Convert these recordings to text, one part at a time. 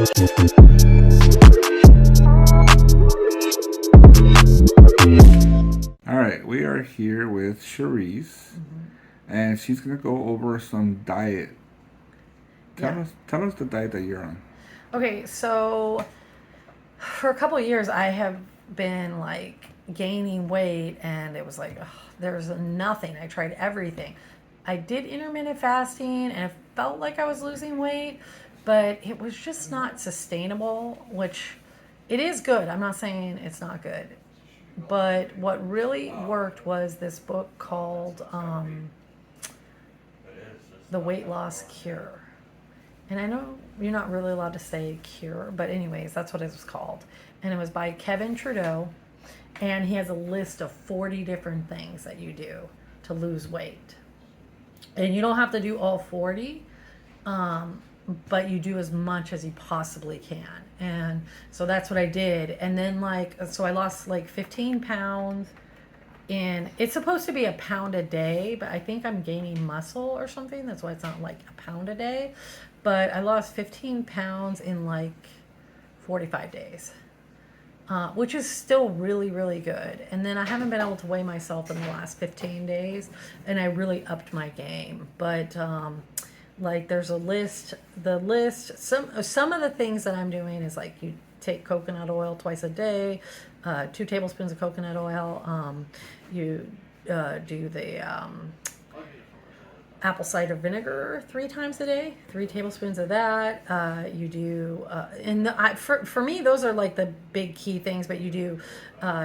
All right, we are here with Charesse, and she's gonna go over some diet. Tell us the diet that you're on. Okay, so for a couple of years, I have been like gaining weight, and it was like there's nothing. I tried everything. I did intermittent fasting, and it felt like I was losing weight, but it was just not sustainable. Which it is good. I'm not saying it's not good, but what really worked was this book called The Weight Loss Cure. And I know you're not really allowed to say cure, but anyways, that's what it was called. And it was by Kevin Trudeau. And he has a list of 40 different things that you do to lose weight. And you don't have to do all 40, but you do as much as you possibly can. And so that's what I did. And then so I lost 15 pounds. And it's supposed to be a pound a day, but I think I'm gaining muscle or something. That's why it's not like a pound a day. But I lost 15 pounds in 45 days, which is still really, really good. And then I haven't been able to weigh myself in the last 15 days, and I really upped my game. But there's a list. The list, some of the things that I'm doing is you take coconut oil twice a day, 2 tablespoons of coconut oil. You do the apple cider vinegar 3 times a day, 3 tablespoons of that. You do, for me, those are the big key things, but you do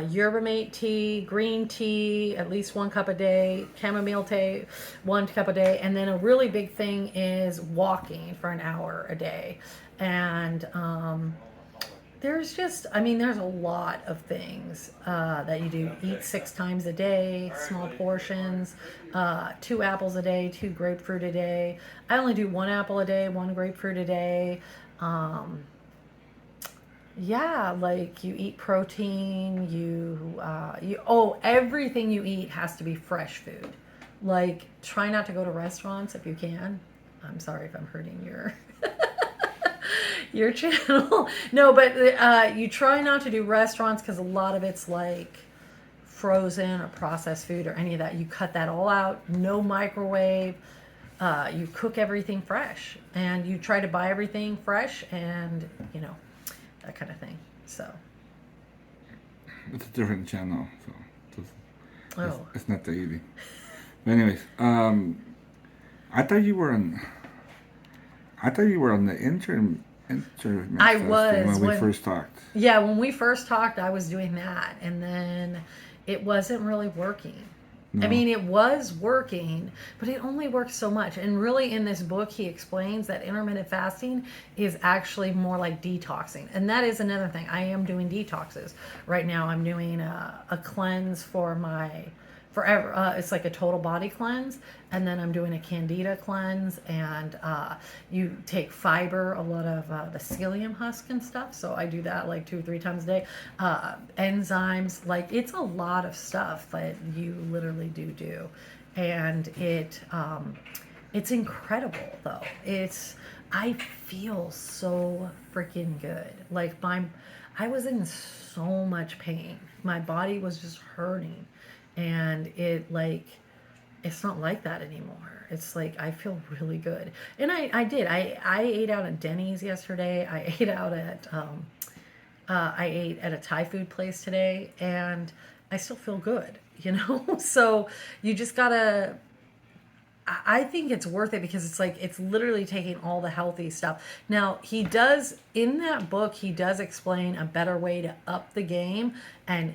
yerba mate tea, green tea, at least 1 cup a day, chamomile tea, 1 cup a day. And then a really big thing is walking for an hour a day. And, there's a lot of things that you do. Eat 6 times a day, small portions, 2 apples a day, 2 grapefruit a day. I only do 1 apple a day, 1 grapefruit a day. You eat protein, everything you eat has to be fresh food. Try not to go to restaurants if you can. I'm sorry if I'm hurting your channel. No, but you try not to do restaurants because a lot of it's frozen or processed food or any of that. You cut that all out. No microwave. You cook everything fresh, and you try to buy everything fresh, and that kind of thing. So it's a different channel, so it's not that easy. But anyways, I thought you were on the intermittent I was when we first talked. Yeah, when we first talked, I was doing that, and then it wasn't really working. No. I mean, it was working, but it only worked so much. And really, in this book, he explains that intermittent fasting is actually more like detoxing. And that is another thing. I am doing detoxes. Right now, I'm doing a cleanse forever. It's like a total body cleanse, and then I'm doing a candida cleanse, and you take fiber, a lot of the psyllium husk and stuff, so I do that 2 or 3 times a day. Enzymes, it's a lot of stuff that you literally do, and it's incredible though. I feel so freaking good. I was in so much pain. My body was just hurting. And it's not like that anymore. It's I feel really good. And I did. I ate out at Denny's yesterday. I ate out at I ate at a Thai food place today, and I still feel good, So you just gotta, I think it's worth it because it's literally taking all the healthy stuff. Now, in that book, he does explain a better way to up the game, and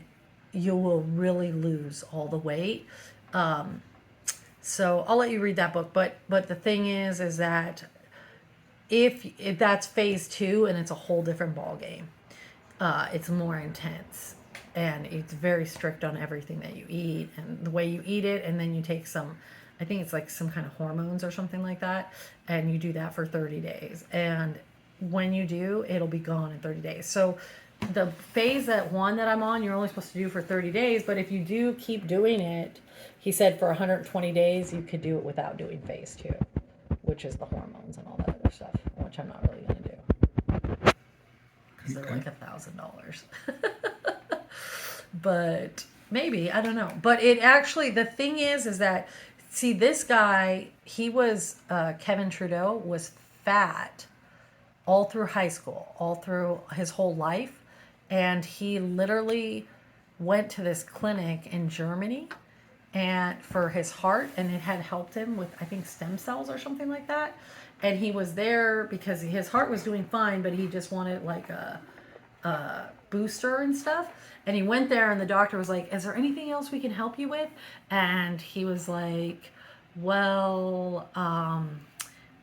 you will really lose all the weight. So I'll let you read that book. But the thing is that if that's phase 2, and it's a whole different ball game. It's more intense, and it's very strict on everything that you eat and the way you eat it. And then you take I think it's some kind of hormones or something like that. And you do that for 30 days. And when you do, it'll be gone in 30 days. So the phase 1 that I'm on, you're only supposed to do for 30 days. But if you do keep doing it, he said for 120 days, you could do it without doing phase 2, which is the hormones and all that other stuff, which I'm not really going to do. because they're like $1,000. But maybe, I don't know. But it actually, the thing is that, see, this guy, he was, Kevin Trudeau was fat all through high school, all through his whole life. And he literally went to this clinic in Germany and for his heart, and it had helped him with, I think, stem cells or something like that. And he was there because his heart was doing fine, but he just wanted like a booster and stuff. And he went there, and the doctor was like, "Is there anything else we can help you with?" And he was like, "Well,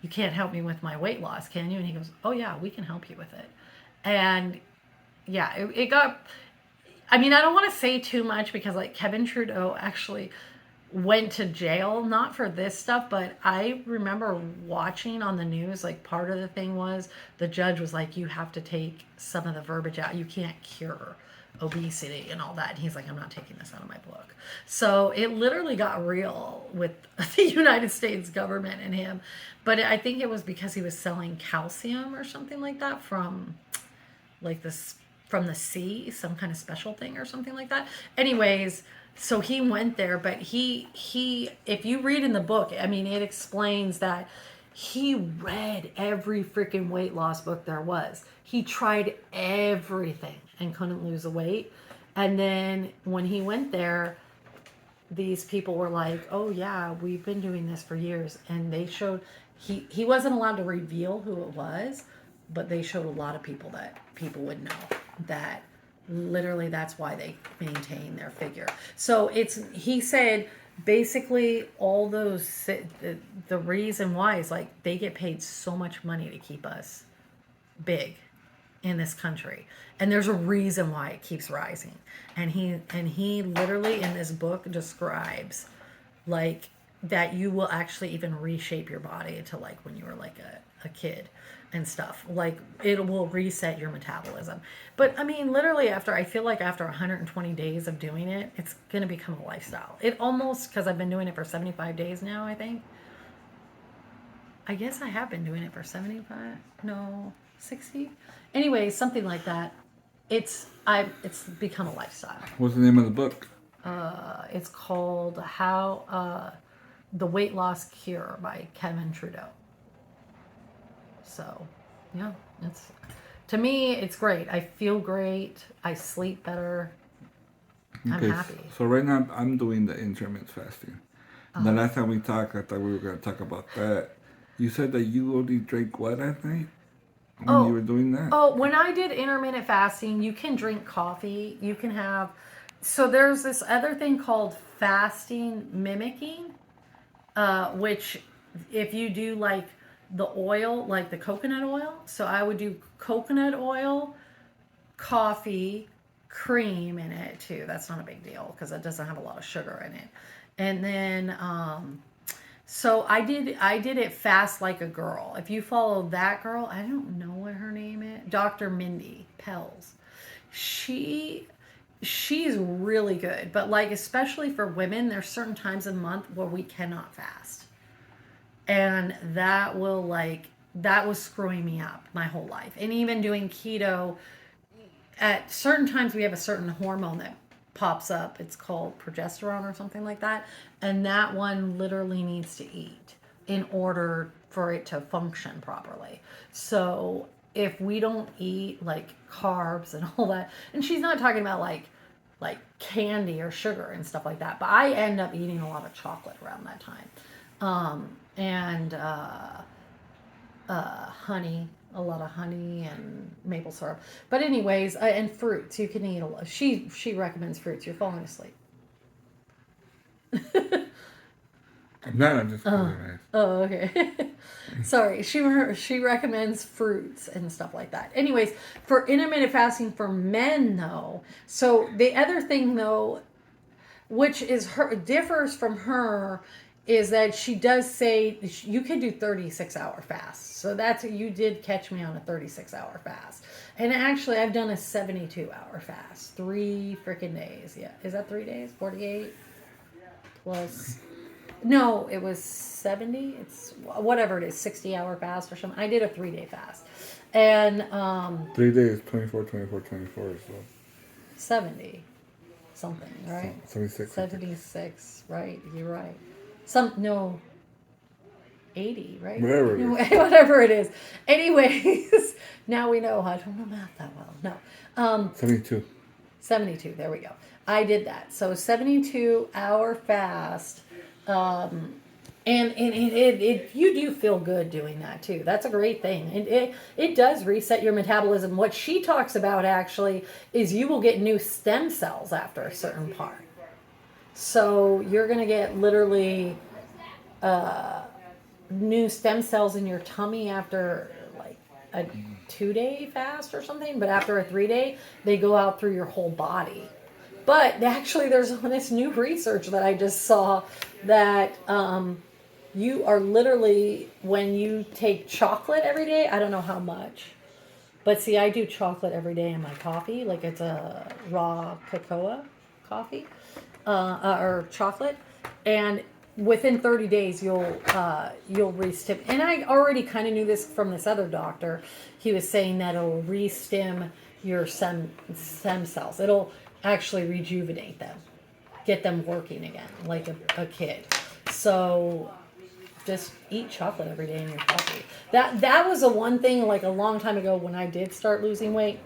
you can't help me with my weight loss, can you?" And he goes, "Oh yeah, we can help you with it." And yeah, it got, I mean, I don't want to say too much because like Kevin Trudeau actually went to jail, not for this stuff, but I remember watching on the news, like part of the thing was the judge was like, you have to take some of the verbiage out. You can't cure obesity and all that. And he's like, I'm not taking this out of my book. So it literally got real with the United States government and him. But I think it was because he was selling calcium or something like that from like this, from the sea, some kind of special thing or something like that. Anyways, so he went there, but he if you read in the book, I mean, it explains that he read every freaking weight loss book there was. He tried everything and couldn't lose the weight. And then when he went there, these people were like, "Oh yeah, we've been doing this for years." And they showed, he wasn't allowed to reveal who it was, but they showed a lot of people that people would know that literally that's why they maintain their figure. So it's, he said basically all those, the reason why is like they get paid so much money to keep us big in this country, and there's a reason why it keeps rising. And he literally in this book describes like that you will actually even reshape your body to like when you were like a kid and stuff. Like it will reset your metabolism. But I mean, literally I feel like after 120 days of doing it, it's going to become a lifestyle. It almost, because I've been doing it for 75 days now, I think. I guess I have been doing it for 75, no, 60. Anyway, something like that. It's become a lifestyle. What's the name of the book? It's called The Weight Loss Cure by Kevin Trudeau. So, yeah, to me, it's great. I feel great. I sleep better. I'm happy. So right now, I'm doing the intermittent fasting. The last time we talked, I thought we were going to talk about that. You said that you only drank what at night when you were doing that? Oh, when I did intermittent fasting, you can drink coffee. You can have... So there's this other thing called fasting mimicking, which if you do like the oil, like the coconut oil. So I would do coconut oil, coffee, cream in it too. That's not a big deal because it doesn't have a lot of sugar in it. And then, so I did it fast like a girl. If you follow that girl, I don't know what her name is, Dr. Mindy Pelz. She's really good, but like especially for women, there's certain times a month where we cannot fast. And that was screwing me up my whole life. And even doing keto, at certain times we have a certain hormone that pops up. It's called progesterone or something like that. And that one literally needs to eat in order for it to function properly. So if we don't eat like carbs and all that, and she's not talking about like candy or sugar and stuff like that, but I end up eating a lot of chocolate around that time. And honey, a lot of honey and maple syrup. But anyways, and fruits, you can eat a lot. She recommends fruits. You're falling asleep. I'm just kidding. Oh, okay. Sorry. She recommends fruits and stuff like that. Anyways, for intermittent fasting for men though, so the other thing though, which is differs from her, is that she does say you can do 36-hour fasts. So you did catch me on a 36-hour fast. And actually, I've done a 72-hour fast. 3 freaking days. Yeah. Is that 3 days? 48 plus No, it was 70. It's whatever it is, 60-hour fast or something. I did a 3-day fast. And 3 days, 24, 24, 24. So 70 something, right? 76. 76, right? You're right. Some, no, 80, right? Whatever it is. Whatever it is. Anyways, now we know. I don't know math that well. No. 72. 72, there we go. I did that. So 72-hour fast. And you do feel good doing that too. That's a great thing. It does reset your metabolism. What she talks about actually is you will get new stem cells after a certain part. So you're going to get literally new stem cells in your tummy after like a 2-day fast or something. But after a 3-day, they go out through your whole body. But actually, there's this new research that I just saw that you are literally, when you take chocolate every day, I don't know how much, but see, I do chocolate every day in my coffee, like it's a raw cocoa coffee or chocolate, and within 30 days you'll re-stim. And I already kind of knew this from this other doctor. He was saying that it'll re-stim your stem cells. It'll actually rejuvenate them, get them working again, like a kid. So just eat chocolate every day in your coffee. That was the one thing, like a long time ago when I did start losing weight.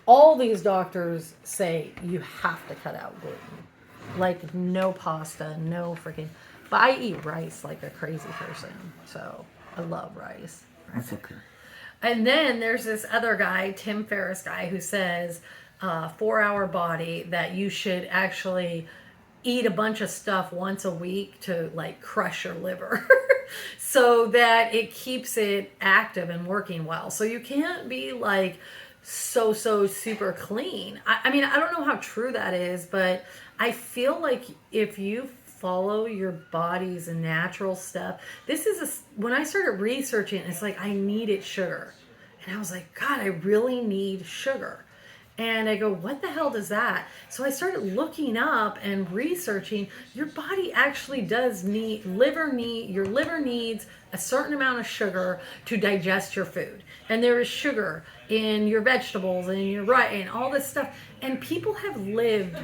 All these doctors say you have to cut out gluten, like no pasta, no freaking. But I eat rice like a crazy person, so I love rice. That's okay. And then there's this other guy, Tim Ferriss guy, who says 4-hour body, that you should actually eat a bunch of stuff once a week to like crush your liver so that it keeps it active and working well. So you can't be like so super clean. I mean, I don't know how true that is, but I feel like if you follow your body's natural stuff, when I started researching, it's like I needed sugar. And I was like, God, I really need sugar. And I go, what the hell does that? So I started looking up and researching. Your body actually does your liver needs a certain amount of sugar to digest your food. And there is sugar in your vegetables and in your rice and all this stuff. And people have lived,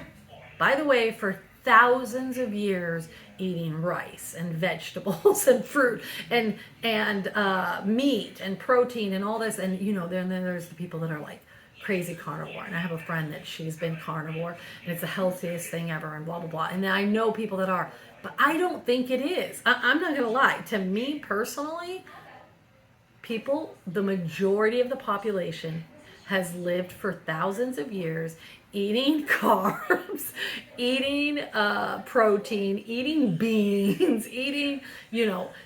by the way, for thousands of years eating rice and vegetables and fruit and meat and protein and all this. And, then there's the people that are like, crazy carnivore. And I have a friend that she's been carnivore and it's the healthiest thing ever and blah blah blah. And I know people that are, but I don't think it is. I'm not gonna lie, to me personally, the majority of the population has lived for thousands of years eating carbs, eating protein, eating beans, eating,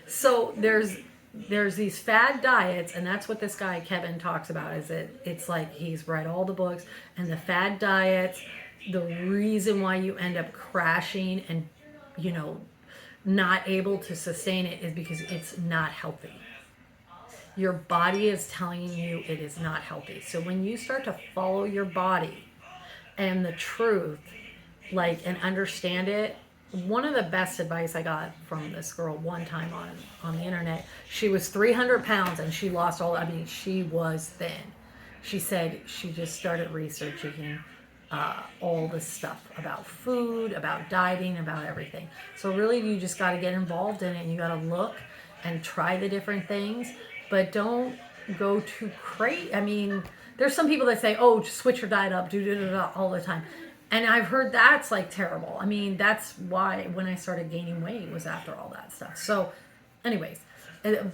so there's these fad diets, and that's what this guy Kevin talks about. It's like he's read all the books, and the fad diets, the reason why you end up crashing and not able to sustain it is because it's not healthy. Your body is telling you it is not healthy. So when you start to follow your body and the truth, and understand it. One of the best advice I got from this girl one time on the internet, she was 300 pounds and she lost she was thin. She said she just started researching all this stuff about food, about dieting, about everything. So really you just got to get involved in it, and you got to look and try the different things, but don't go too crazy. I mean, there's some people that say, oh, just switch your diet up, do all the time. And I've heard that's like terrible. I mean, that's why when I started gaining weight was after all that stuff. So anyways,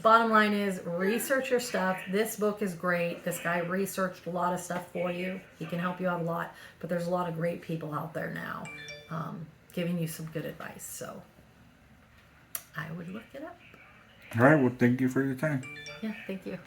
bottom line is research your stuff. This book is great. This guy researched a lot of stuff for you. He can help you out a lot. But there's a lot of great people out there now giving you some good advice. So I would look it up. All right. Well, thank you for your time. Yeah, thank you.